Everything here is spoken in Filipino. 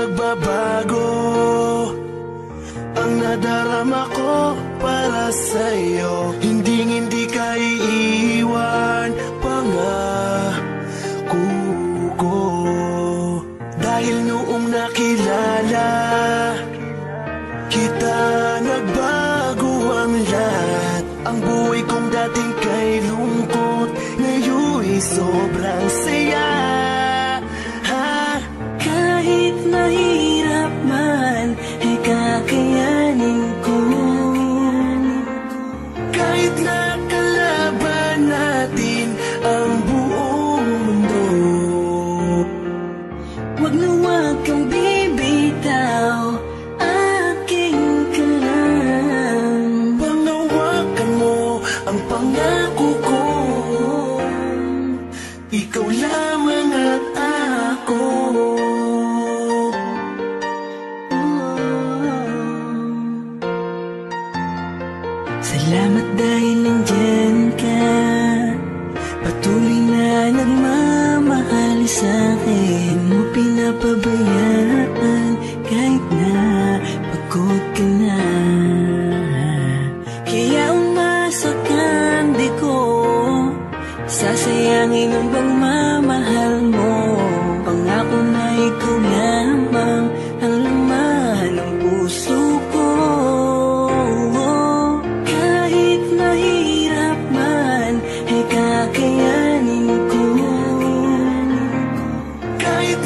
magbabago ang nadarama ko para sa'yo. Hindi ka iiwan, pangako ko. Dahil noong nakilala kita, nagbago ang lahat. Ang buhay kong dating kay lungkot, ngayon'y sobrang saya. Kahit mahirap man, ay kakayanin ko. Kahit nakalaban natin ang buong mundo, wag na wag kang bibitaw, aking ka lang. panghawakan mo ang pangako ko. Ikaw lamang at ako. Salamat dahil nandyan ka, patuloy na nagmamahal sa'kin. Mo pinapabayaan kahit na pagod ka na. Kaya umasa kang di ko sasayangin ang pagmamahal mo. Pangako na ikaw lamang ang laman ng puso ko. Kahit mahirap man, ay kakayanin ko. Kahit